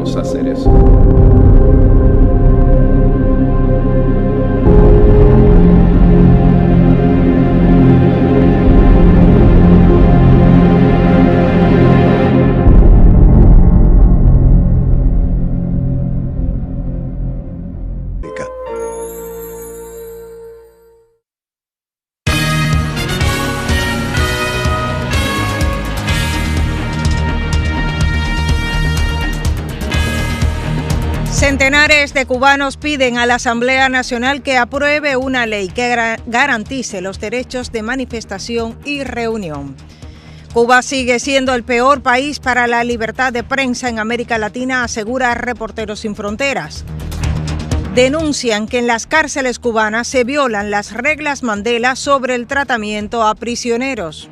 podemos hacer eso. Centenares de cubanos piden a la Asamblea Nacional que apruebe una ley que garantice los derechos de manifestación y reunión. Cuba sigue siendo el peor país para la libertad de prensa en América Latina, asegura Reporteros Sin Fronteras. Denuncian que en las cárceles cubanas se violan las reglas Mandela sobre el tratamiento a prisioneros.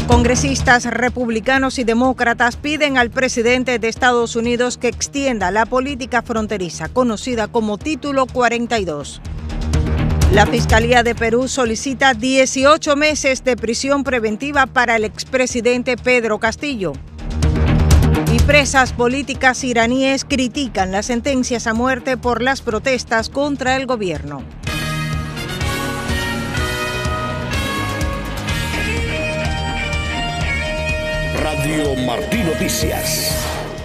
Congresistas republicanos y demócratas piden al presidente de Estados Unidos que extienda la política fronteriza, conocida como Título 42. La Fiscalía de Perú solicita 18 meses de prisión preventiva para el expresidente Pedro Castillo. Y presas políticas iraníes critican las sentencias a muerte por las protestas contra el gobierno. Radio Martí Noticias.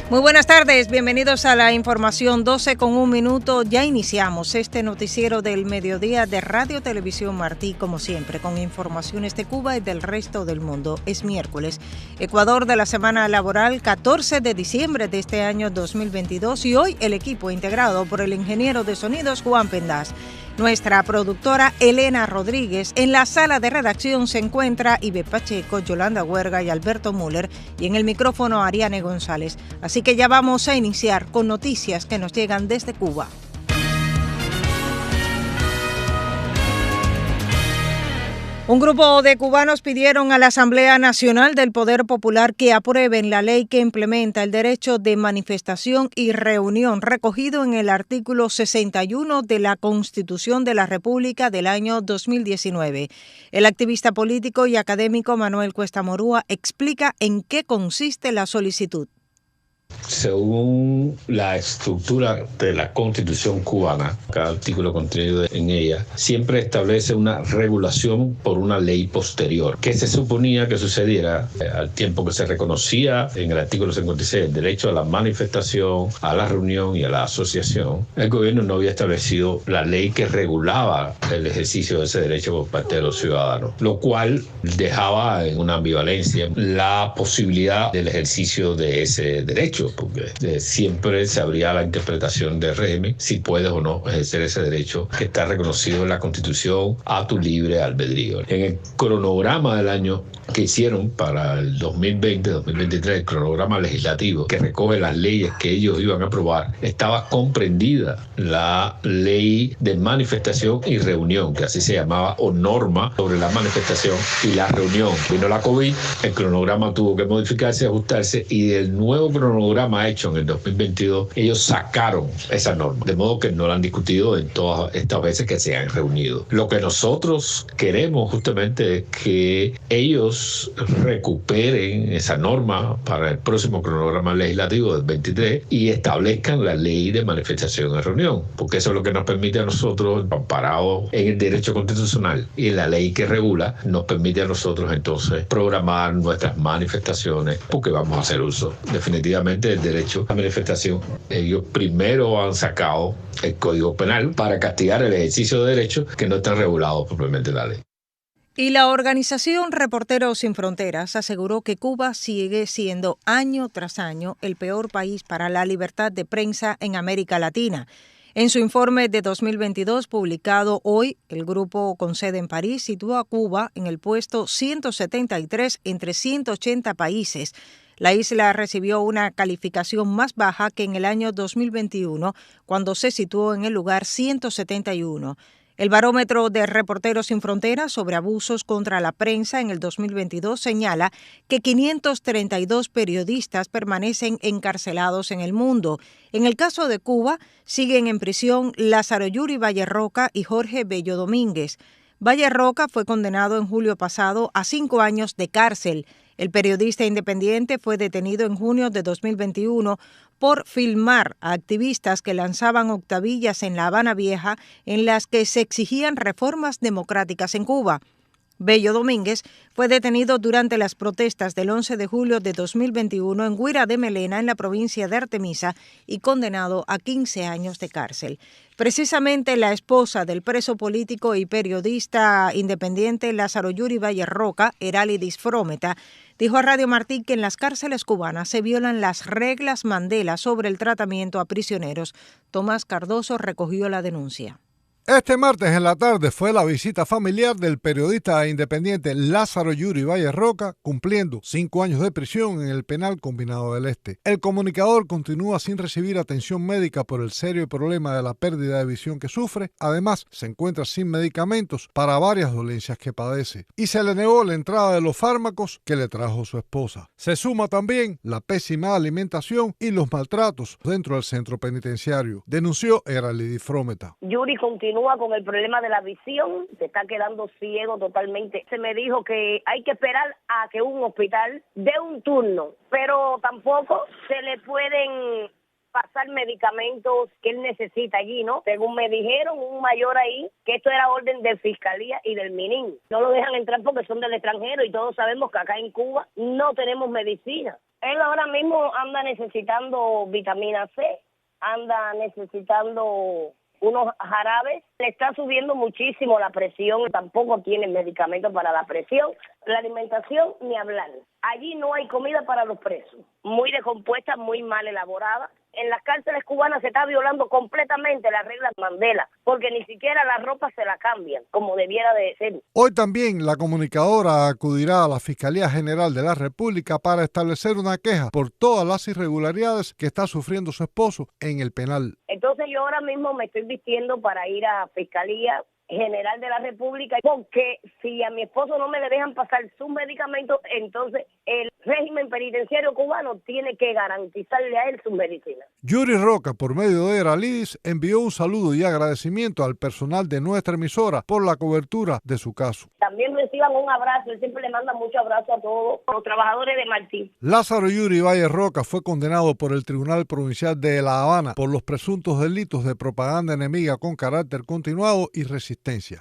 Muy buenas tardes, bienvenidos a la información 12:01. Ya iniciamos este noticiero del mediodía de Radio Televisión Martí, como siempre, con informaciones de Cuba y del resto del mundo. Es miércoles, Ecuador de la semana laboral, 14 de diciembre de este año 2022, y hoy el equipo integrado por el ingeniero de sonidos Juan Pendaz. Nuestra productora Elena Rodríguez. En la sala de redacción se encuentra Ibe Pacheco, Yolanda Huerga y Alberto Müller, y en el micrófono Ariane González. Así que ya vamos a iniciar con noticias que nos llegan desde Cuba. Un grupo de cubanos pidieron a la Asamblea Nacional del Poder Popular que aprueben la ley que implementa el derecho de manifestación y reunión recogido en el artículo 61 de la Constitución de la República del año 2019. El activista político y académico Manuel Cuesta Morúa explica en qué consiste la solicitud. Según la estructura de la Constitución cubana, cada artículo contenido en ella siempre establece una regulación por una ley posterior, que se suponía que sucediera al tiempo que se reconocía en el artículo 56 el derecho a la manifestación, a la reunión y a la asociación. El gobierno no había establecido la ley que regulaba el ejercicio de ese derecho por parte de los ciudadanos, lo cual dejaba en una ambivalencia la posibilidad del ejercicio de ese derecho, porque siempre se abría la interpretación del régimen si puedes o no ejercer ese derecho que está reconocido en la Constitución a tu libre albedrío. En el cronograma del año que hicieron para el 2020-2023, el cronograma legislativo que recoge las leyes que ellos iban a aprobar, estaba comprendida la ley de manifestación y reunión, que así se llamaba, o norma sobre la manifestación y la reunión. Vino la COVID, el cronograma tuvo que modificarse, ajustarse, y del nuevo cronograma hecho en el 2022, ellos sacaron esa norma, de modo que no la han discutido en todas estas veces que se han reunido. Lo que nosotros queremos justamente es que ellos recuperen esa norma para el próximo cronograma legislativo del 23 y establezcan la ley de manifestación y reunión, porque eso es lo que nos permite a nosotros, amparados en el derecho constitucional y en la ley que regula, nos permite a nosotros entonces programar nuestras manifestaciones, porque vamos a hacer uso definitivamente del derecho a manifestación. Ellos primero han sacado el Código Penal para castigar el ejercicio de derechos que no están regulados propiamente en la ley. Y la organización Reporteros Sin Fronteras aseguró que Cuba sigue siendo año tras año el peor país para la libertad de prensa en América Latina. En su informe de 2022 publicado hoy, el grupo con sede en París sitúa a Cuba en el puesto 173 entre 180 países. La isla recibió una calificación más baja que en el año 2021, cuando se situó en el lugar 171. El barómetro de Reporteros Sin Fronteras sobre abusos contra la prensa en el 2022 señala que 532 periodistas permanecen encarcelados en el mundo. En el caso de Cuba, siguen en prisión Lázaro Yuri Valle Roca y Jorge Bello Domínguez. Valle Roca fue condenado en julio pasado a 5 años de cárcel. El periodista independiente fue detenido en junio de 2021 por filmar a activistas que lanzaban octavillas en La Habana Vieja en las que se exigían reformas democráticas en Cuba. Bello Domínguez fue detenido durante las protestas del 11 de julio de 2021 en Guira de Melena, en la provincia de Artemisa, y condenado a 15 años de cárcel. Precisamente la esposa del preso político y periodista independiente Lázaro Yuri Valle Roca, Eralidis Frometa, dijo a Radio Martí que en las cárceles cubanas se violan las reglas Mandela sobre el tratamiento a prisioneros. Tomás Cardoso recogió la denuncia. Este martes en la tarde fue la visita familiar del periodista independiente Lázaro Yuri Valle Roca, cumpliendo 5 años de prisión en el penal combinado del Este. El comunicador continúa sin recibir atención médica por el serio problema de la pérdida de visión que sufre. Además, se encuentra sin medicamentos para varias dolencias que padece y se le negó la entrada de los fármacos que le trajo su esposa. Se suma también la pésima alimentación y los maltratos dentro del centro penitenciario, denunció Eralidis Frometa. Yuri continúa con el problema de la visión, se está quedando ciego totalmente. Se me dijo que hay que esperar a que un hospital dé un turno, pero tampoco se le pueden pasar medicamentos que él necesita allí, ¿no? Según me dijeron, un mayor ahí, que esto era orden de Fiscalía y del MININ. No lo dejan entrar porque son del extranjero y todos sabemos que acá en Cuba no tenemos medicina. Él ahora mismo anda necesitando vitamina C, anda necesitando unos jarabes, le está subiendo muchísimo la presión, tampoco tienen medicamentos para la presión, la alimentación ni hablar. Allí no hay comida para los presos, muy descompuesta, muy mal elaborada. En las cárceles cubanas se está violando completamente las reglas Mandela, porque ni siquiera la ropa se la cambian, como debiera de ser. Hoy también la comunicadora acudirá a la Fiscalía General de la República para establecer una queja por todas las irregularidades que está sufriendo su esposo en el penal. Entonces yo ahora mismo me estoy vistiendo para ir a Fiscalía General de la República, porque si a mi esposo no me le dejan pasar sus medicamentos, entonces el régimen penitenciario cubano tiene que garantizarle a él sus medicinas. Yuri Roca, por medio de Eralidis, envió un saludo y agradecimiento al personal de nuestra emisora por la cobertura de su caso. También reciban un abrazo, él siempre le manda mucho abrazo a todos los trabajadores de Martí. Lázaro Yuri Valle Roca fue condenado por el Tribunal Provincial de La Habana por los presuntos delitos de propaganda enemiga con carácter continuado y resistencia.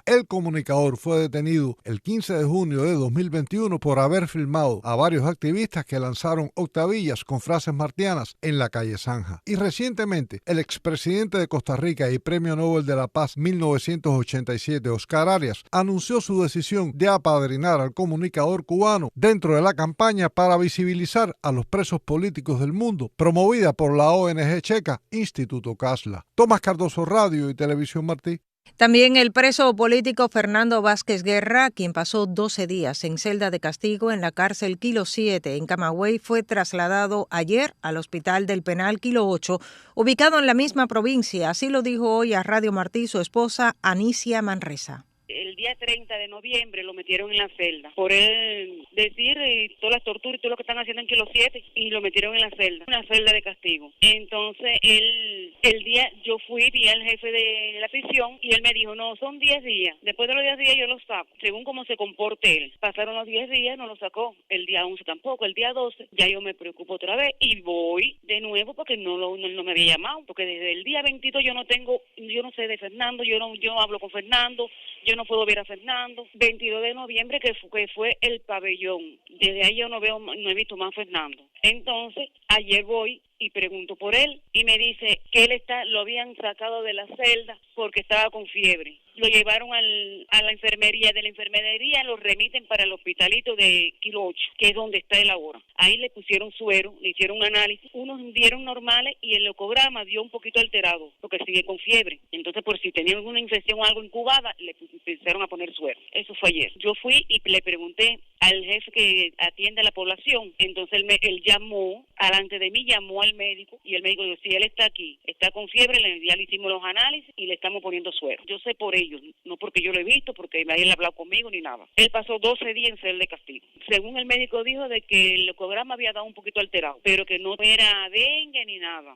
El comunicador fue detenido el 15 de junio de 2021 por haber filmado a varios activistas que lanzaron octavillas con frases martianas en la calle Zanja. Y recientemente, el expresidente de Costa Rica y Premio Nobel de la Paz 1987, Oscar Arias, anunció su decisión de apadrinar al comunicador cubano dentro de la campaña para visibilizar a los presos políticos del mundo, promovida por la ONG checa Instituto Casla. Tomás Cardoso, Radio y Televisión Martí. También el preso político Fernando Vázquez Guerra, quien pasó 12 días en celda de castigo en la cárcel Kilo 7 en Camagüey, fue trasladado ayer al Hospital del Penal Kilo 8, ubicado en la misma provincia. Así lo dijo hoy a Radio Martí su esposa Anicia Manresa. El día 30 de noviembre lo metieron en la celda por él decir todas las torturas y todo lo que están haciendo en Kilo 7, y lo metieron en la celda, una celda de castigo. Entonces el día yo vi al jefe de la prisión y él me dijo, no, son 10 días, después de los 10 días yo lo saco, según cómo se comporte él. Pasaron los 10 días, no lo sacó, el día 11 tampoco, el día 12 ya yo me preocupo otra vez y voy de nuevo porque no me había llamado, porque desde el día 22 yo no sé de Fernando, yo no hablo con Fernando, yo no puedo ver a Fernando. 22 de noviembre que fue el pabellón. Desde ahí yo no he visto más a Fernando. Entonces, ayer voy y pregunto por él y me dice que lo habían sacado de la celda porque estaba con fiebre. Lo llevaron a la enfermería, de la enfermería lo remiten para el hospitalito de Kilo 8, que es donde está él ahora. Ahí le pusieron suero, le hicieron un análisis, unos dieron normales y el ecograma dio un poquito alterado, porque sigue con fiebre. Entonces, por si tenía alguna infección o algo incubada, le empezaron a poner suero. Eso fue ayer. Yo fui y le pregunté al jefe que atiende a la población, entonces él llamó, alante de mí llamó al médico, y el médico dijo, si él está aquí, está con fiebre, ya le hicimos los análisis y le estamos poniendo suero. Yo sé por ellos, no porque yo lo he visto, porque nadie le ha hablado conmigo ni nada. Él pasó 12 días en celda de castigo. Según el médico dijo de que el ecograma había dado un poquito alterado, pero que no era dengue ni nada.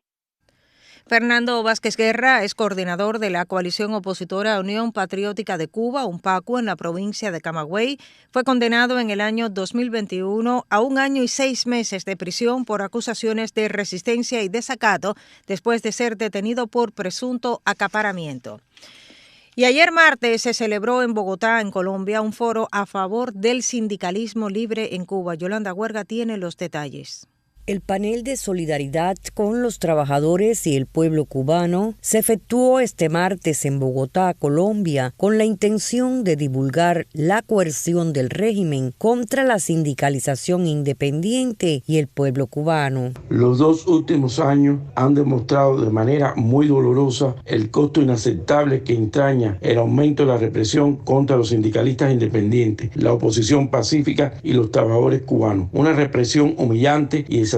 Fernando Vázquez Guerra es coordinador de la coalición opositora Unión Patriótica de Cuba, UNPACU, en la provincia de Camagüey. Fue condenado en el año 2021 a 1 año y 6 meses de prisión por acusaciones de resistencia y desacato después de ser detenido por presunto acaparamiento. Y ayer martes se celebró en Bogotá, en Colombia, un foro a favor del sindicalismo libre en Cuba. Yolanda Huerga tiene los detalles. El panel de solidaridad con los trabajadores y el pueblo cubano se efectuó este martes en Bogotá, Colombia, con la intención de divulgar la coerción del régimen contra la sindicalización independiente y el pueblo cubano. Los 2 últimos años han demostrado de manera muy dolorosa el costo inaceptable que entraña el aumento de la represión contra los sindicalistas independientes, la oposición pacífica y los trabajadores cubanos. Una represión humillante y exacerbada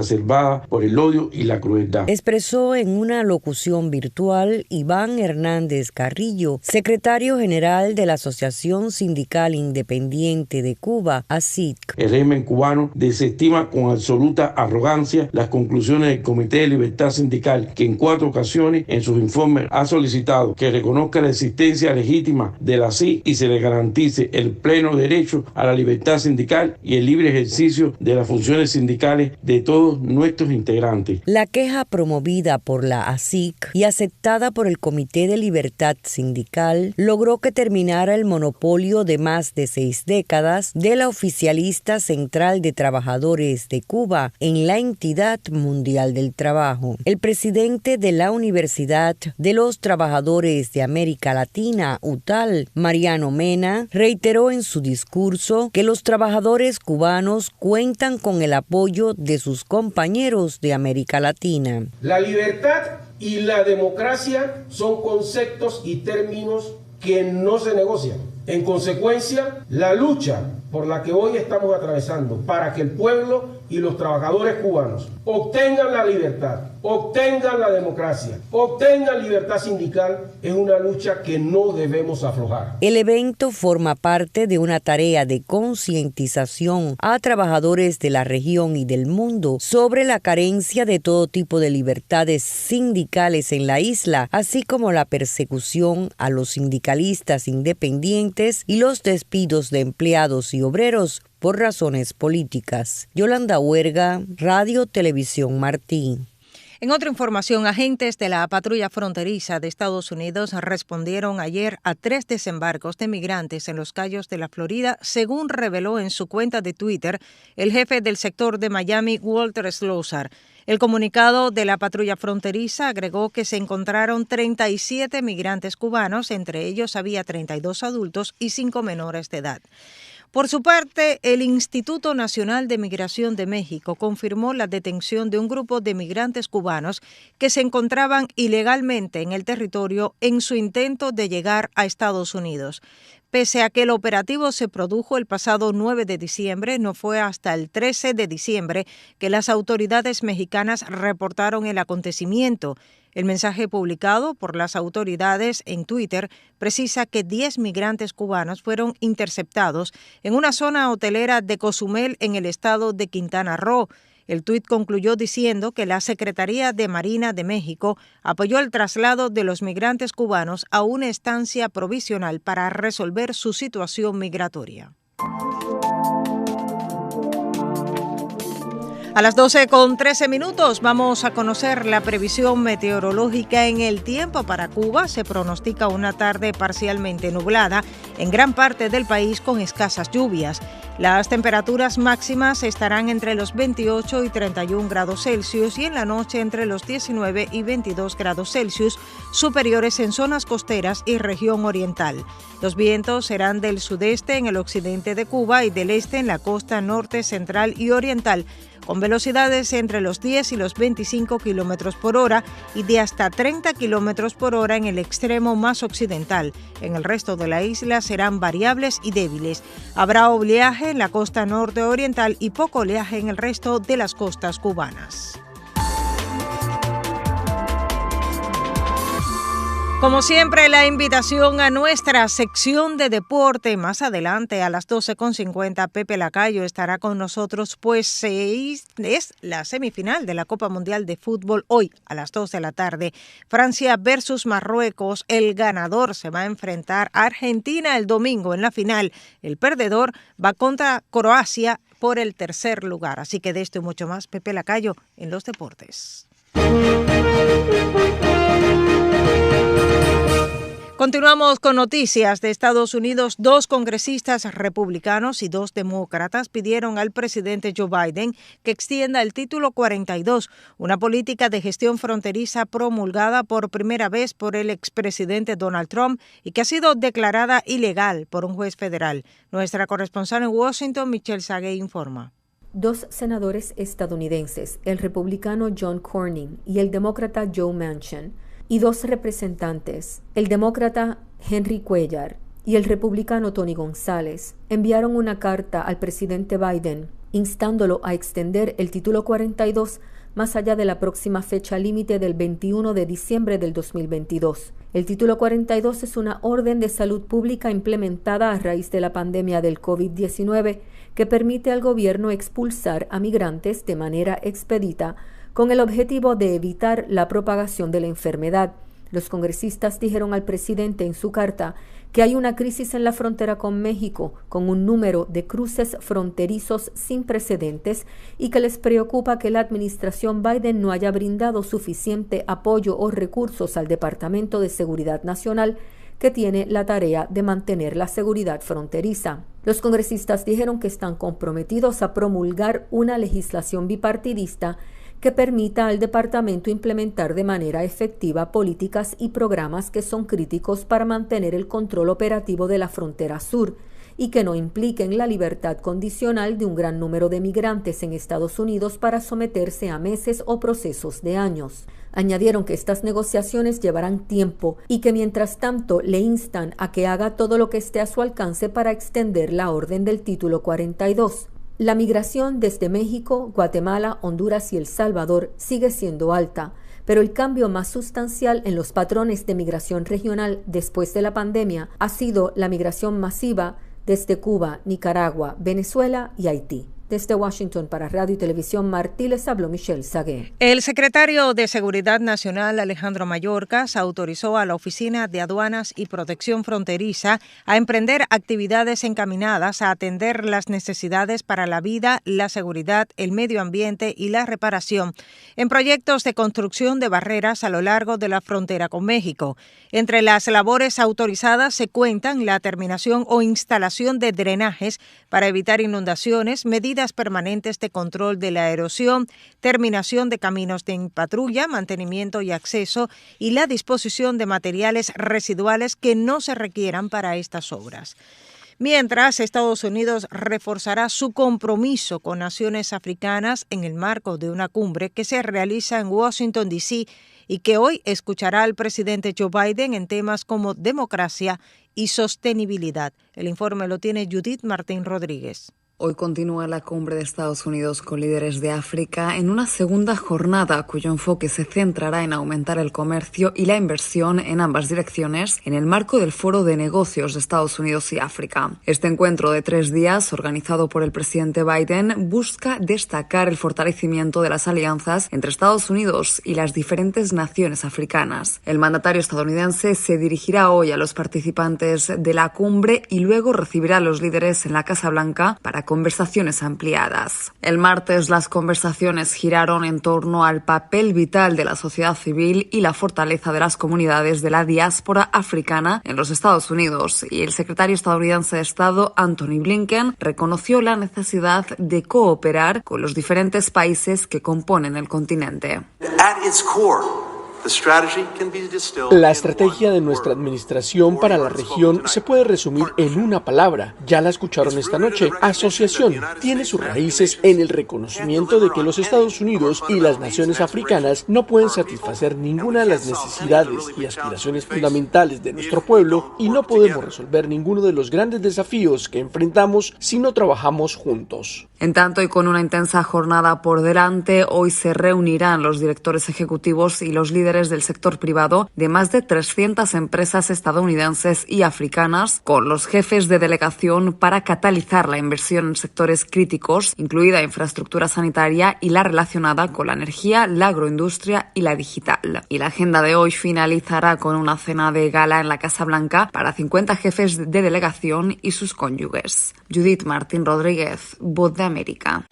por el odio y la crueldad. Expresó en una locución virtual Iván Hernández Carrillo, secretario general de la Asociación Sindical Independiente de Cuba, ASIC. El régimen cubano desestima con absoluta arrogancia las conclusiones del Comité de Libertad Sindical, que en 4 ocasiones en sus informes ha solicitado que reconozca la existencia legítima de la ASIC y se le garantice el pleno derecho a la libertad sindical y el libre ejercicio de las funciones sindicales de todos nuestros integrantes. La queja promovida por la ASIC y aceptada por el Comité de Libertad Sindical logró que terminara el monopolio de más de 6 décadas de la oficialista Central de Trabajadores de Cuba en la entidad mundial del trabajo. El presidente de la Universidad de los Trabajadores de América Latina, UTAL, Mariano Mena, reiteró en su discurso que los trabajadores cubanos cuentan con el apoyo de sus compañeros de América Latina. La libertad y la democracia son conceptos y términos que no se negocian. En consecuencia, la lucha por la que hoy estamos atravesando para que el pueblo y los trabajadores cubanos obtengan la libertad, obtengan la democracia, obtengan libertad sindical, es una lucha que no debemos aflojar. El evento forma parte de una tarea de concientización a trabajadores de la región y del mundo sobre la carencia de todo tipo de libertades sindicales en la isla, así como la persecución a los sindicalistas independientes y los despidos de empleados y obreros por razones políticas. Yolanda Huerga, Radio Televisión Martín. En otra información, agentes de la patrulla fronteriza de Estados Unidos respondieron ayer a 3 desembarcos de migrantes en los Cayos de la Florida, según reveló en su cuenta de Twitter el jefe del sector de Miami, Walter Slosar. El comunicado de la patrulla fronteriza agregó que se encontraron 37 migrantes cubanos, entre ellos había 32 adultos y 5 menores de edad. Por su parte, el Instituto Nacional de Migración de México confirmó la detención de un grupo de migrantes cubanos que se encontraban ilegalmente en el territorio en su intento de llegar a Estados Unidos. Pese a que el operativo se produjo el pasado 9 de diciembre, no fue hasta el 13 de diciembre que las autoridades mexicanas reportaron el acontecimiento. El mensaje publicado por las autoridades en Twitter precisa que 10 migrantes cubanos fueron interceptados en una zona hotelera de Cozumel en el estado de Quintana Roo. El tuit concluyó diciendo que la Secretaría de Marina de México apoyó el traslado de los migrantes cubanos a una estancia provisional para resolver su situación migratoria. A las 12:13 vamos a conocer la previsión meteorológica en el tiempo para Cuba. Se pronostica una tarde parcialmente nublada en gran parte del país con escasas lluvias. Las temperaturas máximas estarán entre los 28 y 31 grados Celsius y en la noche entre los 19 y 22 grados Celsius, superiores en zonas costeras y región oriental. Los vientos serán del sudeste en el occidente de Cuba y del este en la costa norte, central y oriental, con velocidades entre los 10 y los 25 kilómetros por hora y de hasta 30 kilómetros por hora en el extremo más occidental. En el resto de la isla serán variables y débiles. Habrá oleaje en la costa norte oriental y poco oleaje en el resto de las costas cubanas. Como siempre, la invitación a nuestra sección de deporte. Más adelante, a las 12:50, Pepe Lacayo estará con nosotros, pues es la semifinal de la Copa Mundial de Fútbol. Hoy, a las 2 de la tarde, Francia versus Marruecos. El ganador se va a enfrentar a Argentina el domingo en la final. El perdedor va contra Croacia por el tercer lugar. Así que de esto y mucho más, Pepe Lacayo en los deportes. Continuamos con noticias de Estados Unidos. 2 congresistas republicanos y 2 demócratas pidieron al presidente Joe Biden que extienda el Título 42, una política de gestión fronteriza promulgada por primera vez por el expresidente Donald Trump y que ha sido declarada ilegal por un juez federal. Nuestra corresponsal en Washington, Michelle Sagué, informa. 2 senadores estadounidenses, el republicano John Cornyn y el demócrata Joe Manchin, y 2 representantes, el demócrata Henry Cuellar y el republicano Tony González, enviaron una carta al presidente Biden instándolo a extender el Título 42 más allá de la próxima fecha límite del 21 de diciembre del 2022. El Título 42 es una orden de salud pública implementada a raíz de la pandemia del COVID-19 que permite al gobierno expulsar a migrantes de manera expedita con el objetivo de evitar la propagación de la enfermedad. Los congresistas dijeron al presidente en su carta que hay una crisis en la frontera con México, con un número de cruces fronterizos sin precedentes y que les preocupa que la administración Biden no haya brindado suficiente apoyo o recursos al Departamento de Seguridad Nacional, que tiene la tarea de mantener la seguridad fronteriza. Los congresistas dijeron que están comprometidos a promulgar una legislación bipartidista que permita al departamento implementar de manera efectiva políticas y programas que son críticos para mantener el control operativo de la frontera sur y que no impliquen la libertad condicional de un gran número de migrantes en Estados Unidos para someterse a meses o procesos de años. Añadieron que estas negociaciones llevarán tiempo y que mientras tanto le instan a que haga todo lo que esté a su alcance para extender la orden del Título 42. La migración desde México, Guatemala, Honduras y El Salvador sigue siendo alta, pero el cambio más sustancial en los patrones de migración regional después de la pandemia ha sido la migración masiva desde Cuba, Nicaragua, Venezuela y Haití. Desde Washington para Radio y Televisión Martí les habló Michelle Sagué. El secretario de Seguridad Nacional, Alejandro Mayorkas, autorizó a la Oficina de Aduanas y Protección Fronteriza a emprender actividades encaminadas a atender las necesidades para la vida, la seguridad, el medio ambiente y la reparación en proyectos de construcción de barreras a lo largo de la frontera con México. Entre las labores autorizadas se cuentan la terminación o instalación de drenajes para evitar inundaciones, medidas permanentes de control de la erosión, terminación de caminos de patrulla, mantenimiento y acceso y la disposición de materiales residuales que no se requieran para estas obras. Mientras, Estados Unidos reforzará su compromiso con naciones africanas en el marco de una cumbre que se realiza en Washington, D.C. y que hoy escuchará al presidente Joe Biden en temas como democracia y sostenibilidad. El informe lo tiene Judith Martín Rodríguez. Hoy continúa la cumbre de Estados Unidos con líderes de África en una segunda jornada cuyo enfoque se centrará en aumentar el comercio y la inversión en ambas direcciones en el marco del Foro de Negocios de Estados Unidos y África. Este encuentro de 3 días, organizado por el presidente Biden, busca destacar el fortalecimiento de las alianzas entre Estados Unidos y las diferentes naciones africanas. El mandatario estadounidense se dirigirá hoy a los participantes de la cumbre y luego recibirá a los líderes en la Casa Blanca para conversaciones ampliadas. El martes las conversaciones giraron en torno al papel vital de la sociedad civil y la fortaleza de las comunidades de la diáspora africana en los Estados Unidos, y el secretario estadounidense de Estado, Antony Blinken, reconoció la necesidad de cooperar con los diferentes países que componen el continente. La estrategia de nuestra administración para la región se puede resumir en una palabra. Ya la escucharon esta noche. Asociación. Tiene sus raíces en el reconocimiento de que los Estados Unidos y las naciones africanas no pueden satisfacer ninguna de las necesidades y aspiraciones fundamentales de nuestro pueblo, y no podemos resolver ninguno de los grandes desafíos que enfrentamos si no trabajamos juntos. En tanto, y con una intensa jornada por delante, hoy se reunirán los directores ejecutivos y los líderes del sector privado de más de 300 empresas estadounidenses y africanas, con los jefes de delegación para catalizar la inversión en sectores críticos, incluida infraestructura sanitaria y la relacionada con la energía, la agroindustria y la digital. Y la agenda de hoy finalizará con una cena de gala en la Casa Blanca para 50 jefes de delegación y sus cónyuges. Judith Martín Rodríguez, Voz de América.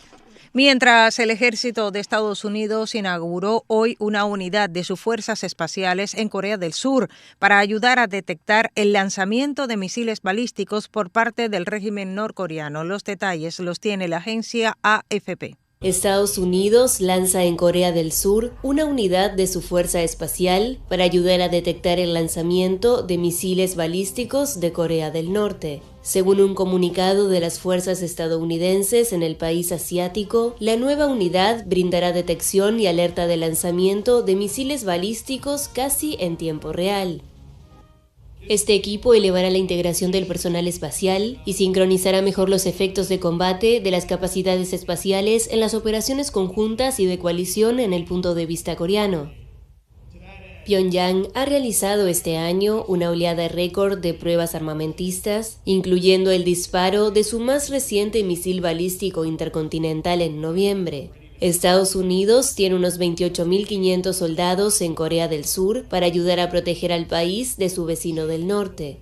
Mientras el ejército de Estados Unidos inauguró hoy una unidad de sus fuerzas espaciales en Corea del Sur para ayudar a detectar el lanzamiento de misiles balísticos por parte del régimen norcoreano. Los detalles los tiene la agencia AFP. Estados Unidos lanza en Corea del Sur una unidad de su fuerza espacial para ayudar a detectar el lanzamiento de misiles balísticos de Corea del Norte. Según un comunicado de las fuerzas estadounidenses en el país asiático, la nueva unidad brindará detección y alerta de lanzamiento de misiles balísticos casi en tiempo real. Este equipo elevará la integración del personal espacial y sincronizará mejor los efectos de combate de las capacidades espaciales en las operaciones conjuntas y de coalición en el punto de vista coreano. Pyongyang ha realizado este año una oleada récord de pruebas armamentistas, incluyendo el disparo de su más reciente misil balístico intercontinental en noviembre. Estados Unidos tiene unos 28.500 soldados en Corea del Sur para ayudar a proteger al país de su vecino del norte.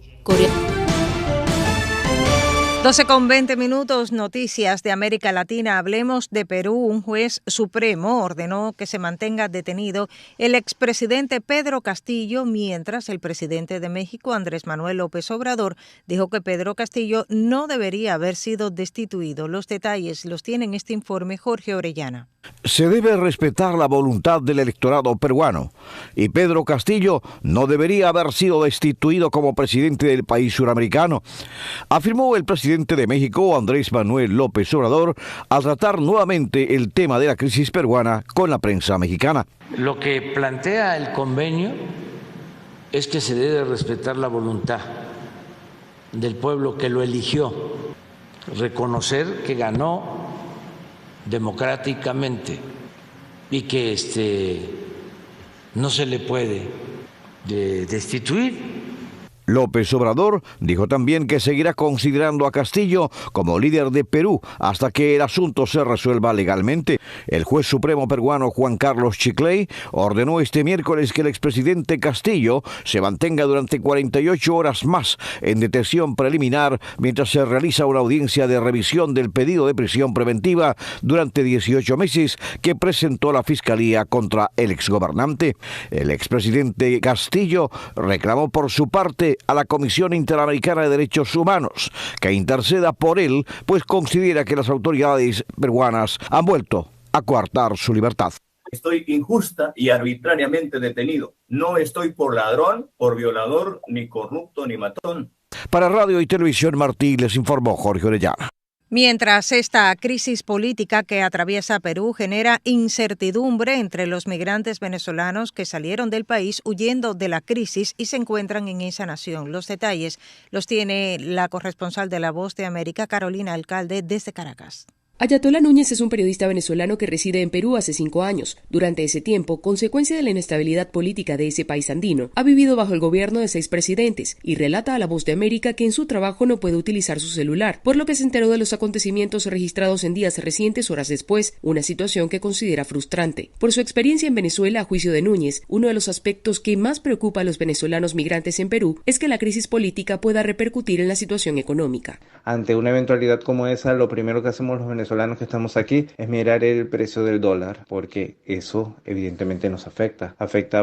12:20, noticias de América Latina. Hablemos de Perú. Un juez supremo ordenó que se mantenga detenido el expresidente Pedro Castillo, mientras el presidente de México, Andrés Manuel López Obrador, dijo que Pedro Castillo no debería haber sido destituido. Los detalles los tiene en este informe Jorge Orellana. Se debe respetar la voluntad del electorado peruano y Pedro Castillo no debería haber sido destituido como presidente del país suramericano, afirmó el presidente de México, Andrés Manuel López Obrador, al tratar nuevamente el tema de la crisis peruana con la prensa mexicana. Lo que plantea el convenio es que se debe respetar la voluntad del pueblo que lo eligió, reconocer que ganó democráticamente y que no se le puede destituir. López Obrador dijo también que seguirá considerando a Castillo como líder de Perú hasta que el asunto se resuelva legalmente. El juez supremo peruano Juan Carlos Chicley ordenó este miércoles que el expresidente Castillo se mantenga durante 48 horas más en detención preliminar mientras se realiza una audiencia de revisión del pedido de prisión preventiva durante 18 meses que presentó la Fiscalía contra el exgobernante. El expresidente Castillo reclamó por su parte a la Comisión Interamericana de Derechos Humanos que interceda por él, pues considera que las autoridades peruanas han vuelto a coartar su libertad. Estoy injusta y arbitrariamente detenido. No estoy por ladrón, por violador, ni corrupto, ni matón. Para Radio y Televisión Martí les informó Jorge Orellana. Mientras esta crisis política que atraviesa Perú genera incertidumbre entre los migrantes venezolanos que salieron del país huyendo de la crisis y se encuentran en esa nación. Los detalles los tiene la corresponsal de La Voz de América, Carolina Alcalde, desde Caracas. Ayatollah Núñez es un periodista venezolano que reside en Perú hace 5 años. Durante ese tiempo, consecuencia de la inestabilidad política de ese país andino, ha vivido bajo el gobierno de 6 presidentes y relata a La Voz de América que en su trabajo no puede utilizar su celular, por lo que se enteró de los acontecimientos registrados en días recientes horas después, una situación que considera frustrante. Por su experiencia en Venezuela, a juicio de Núñez, uno de los aspectos que más preocupa a los venezolanos migrantes en Perú es que la crisis política pueda repercutir en la situación económica. Ante una eventualidad como esa, lo primero que hacemos los venezolanos que estamos aquí es mirar el precio del dólar, porque eso evidentemente nos afecta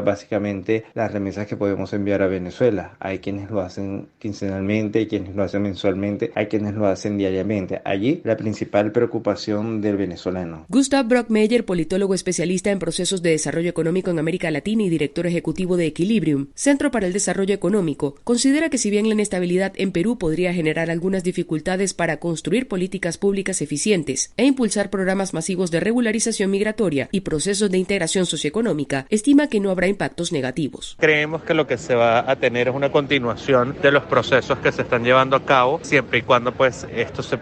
básicamente las remesas que podemos enviar a Venezuela. Hay quienes lo hacen quincenalmente, hay quienes lo hacen mensualmente, hay quienes lo hacen diariamente. Allí la principal preocupación del venezolano. Gustav Brockmeyer, politólogo especialista en procesos de desarrollo económico en América Latina y director ejecutivo de Equilibrium, Centro para el Desarrollo Económico, considera que si bien la inestabilidad en Perú podría generar algunas dificultades para construir políticas públicas eficientes, migrantes e impulsar programas masivos de regularización migratoria y procesos de integración socioeconómica, estima que no habrá impactos negativos. Creemos que lo que se va a tener es una continuación de los procesos que se están llevando a cabo, siempre y cuando pues esto se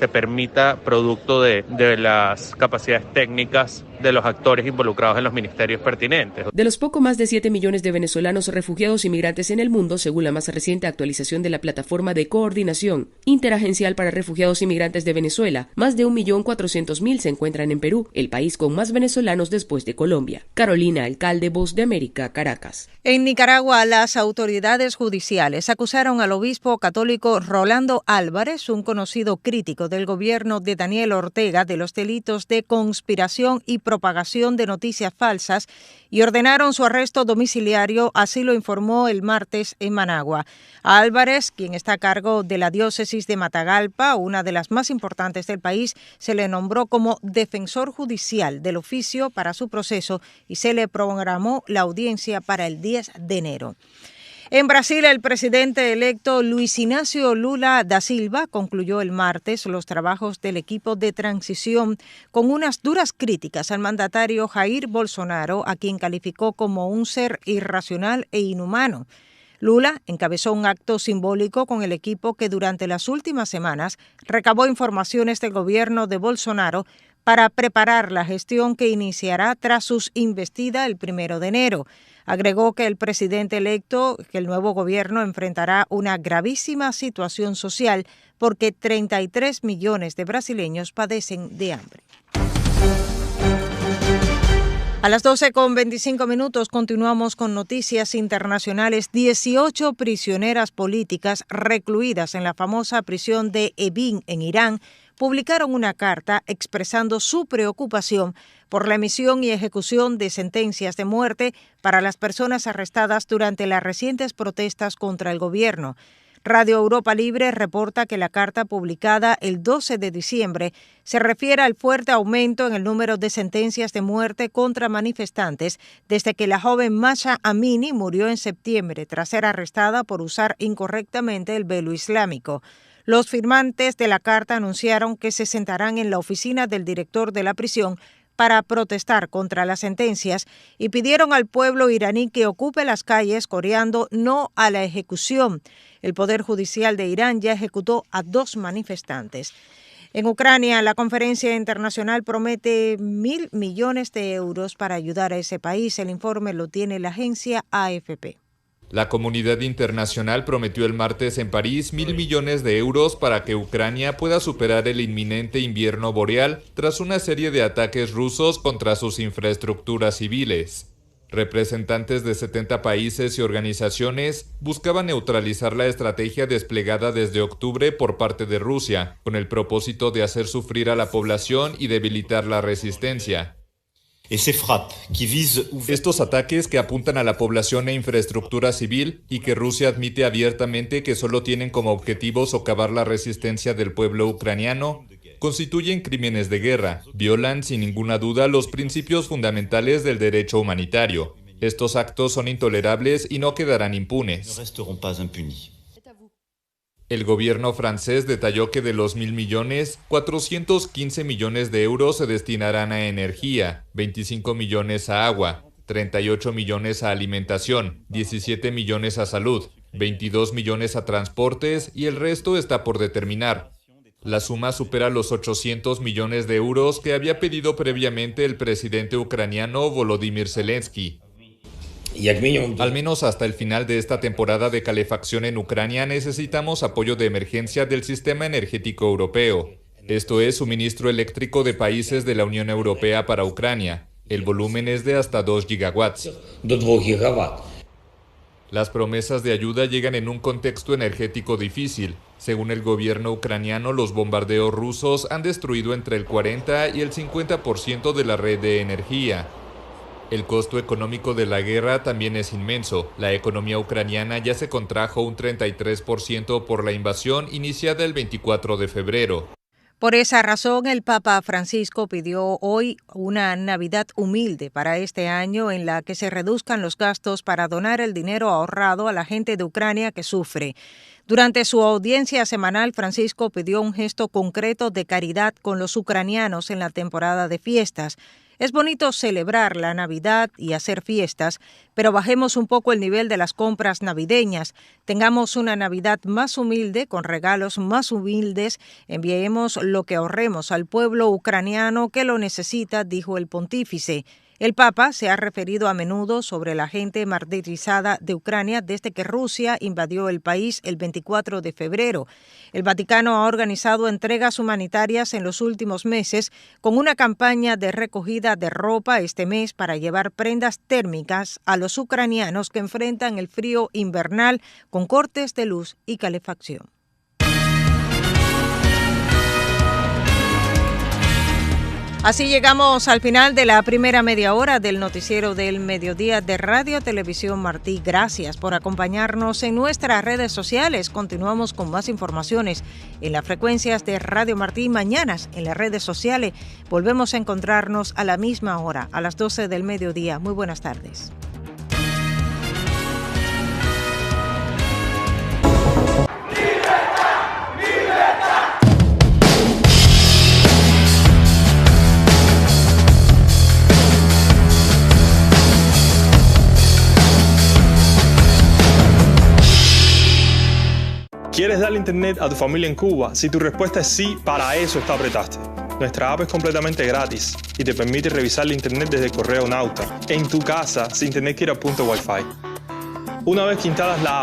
permita producto de las capacidades técnicas de los actores involucrados en los ministerios pertinentes. De los poco más de 7 millones de venezolanos refugiados y migrantes en el mundo, según la más reciente actualización de la Plataforma de Coordinación Interagencial para Refugiados y Migrantes de Venezuela, más de 1.400.000 se encuentran en Perú, el país con más venezolanos después de Colombia. Carolina Alcalde, Voz de América, Caracas. En Nicaragua, las autoridades judiciales acusaron al obispo católico Rolando Álvarez, un conocido crítico del gobierno de Daniel Ortega, de los delitos de conspiración y propagación de noticias falsas y ordenaron su arresto domiciliario, así lo informó el martes en Managua. A Álvarez, quien está a cargo de la diócesis de Matagalpa, una de las más importantes del país, se le nombró como defensor judicial del oficio para su proceso y se le programó la audiencia para el 10 de enero. En Brasil, el presidente electo Luis Ignacio Lula da Silva concluyó el martes los trabajos del equipo de transición con unas duras críticas al mandatario Jair Bolsonaro, a quien calificó como un ser irracional e inhumano. Lula encabezó un acto simbólico con el equipo que durante las últimas semanas recabó informaciones del gobierno de Bolsonaro para preparar la gestión que iniciará tras su investida el 1 de enero. Agregó que el presidente electo, que el nuevo gobierno enfrentará una gravísima situación social porque 33 millones de brasileños padecen de hambre. A las 12:25 continuamos con noticias internacionales. 18 prisioneras políticas recluidas en la famosa prisión de Evin en Irán publicaron una carta expresando su preocupación por la emisión y ejecución de sentencias de muerte para las personas arrestadas durante las recientes protestas contra el gobierno. Radio Europa Libre reporta que la carta publicada el 12 de diciembre se refiere al fuerte aumento en el número de sentencias de muerte contra manifestantes desde que la joven Masha Amini murió en septiembre tras ser arrestada por usar incorrectamente el velo islámico. Los firmantes de la carta anunciaron que se sentarán en la oficina del director de la prisión para protestar contra las sentencias y pidieron al pueblo iraní que ocupe las calles coreando no a la ejecución. El Poder Judicial de Irán ya ejecutó a 2 manifestantes. En Ucrania, la conferencia internacional promete 1.000 millones de euros para ayudar a ese país. El informe lo tiene la agencia AFP. La comunidad internacional prometió el martes en París 1.000 millones de euros para que Ucrania pueda superar el inminente invierno boreal tras una serie de ataques rusos contra sus infraestructuras civiles. Representantes de 70 países y organizaciones buscaban neutralizar la estrategia desplegada desde octubre por parte de Rusia, con el propósito de hacer sufrir a la población y debilitar la resistencia. Estos ataques que apuntan a la población e infraestructura civil y que Rusia admite abiertamente que solo tienen como objetivo socavar la resistencia del pueblo ucraniano, constituyen crímenes de guerra, violan sin ninguna duda los principios fundamentales del derecho humanitario. Estos actos son intolerables y no quedarán impunes. El gobierno francés detalló que de los 1.000 millones, 415 millones de euros se destinarán a energía, 25 millones a agua, 38 millones a alimentación, 17 millones a salud, 22 millones a transportes y el resto está por determinar. La suma supera los 800 millones de euros que había pedido previamente el presidente ucraniano Volodymyr Zelensky. Al menos hasta el final de esta temporada de calefacción en Ucrania necesitamos apoyo de emergencia del sistema energético europeo. Esto es suministro eléctrico de países de la Unión Europea para Ucrania. El volumen es de hasta 2 gigawatts. Las promesas de ayuda llegan en un contexto energético difícil. Según el gobierno ucraniano, los bombardeos rusos han destruido entre el 40 y el 50% de la red de energía. El costo económico de la guerra también es inmenso. La economía ucraniana ya se contrajo un 33% por la invasión iniciada el 24 de febrero. Por esa razón, el Papa Francisco pidió hoy una Navidad humilde para este año en la que se reduzcan los gastos para donar el dinero ahorrado a la gente de Ucrania que sufre. Durante su audiencia semanal, Francisco pidió un gesto concreto de caridad con los ucranianos en la temporada de fiestas. Es bonito celebrar la Navidad y hacer fiestas, pero bajemos un poco el nivel de las compras navideñas. Tengamos una Navidad más humilde, con regalos más humildes. Enviemos lo que ahorremos al pueblo ucraniano que lo necesita, dijo el pontífice. El Papa se ha referido a menudo sobre la gente martirizada de Ucrania desde que Rusia invadió el país el 24 de febrero. El Vaticano ha organizado entregas humanitarias en los últimos meses con una campaña de recogida de ropa este mes para llevar prendas térmicas a los ucranianos que enfrentan el frío invernal con cortes de luz y calefacción. Así llegamos al final de la primera media hora del noticiero del mediodía de Radio Televisión Martí. Gracias por acompañarnos en nuestras redes sociales. Continuamos con más informaciones en las frecuencias de Radio Martí. Mañanas en las redes sociales volvemos a encontrarnos a la misma hora, a las 12 del mediodía. Muy buenas tardes. ¿Quieres darle internet a tu familia en Cuba? Si tu respuesta es sí, para eso está Apretaste. Nuestra app es completamente gratis y te permite revisar la internet desde el correo Nauta, en tu casa, sin tener que ir a punto Wi-Fi. Una vez que instalas la app,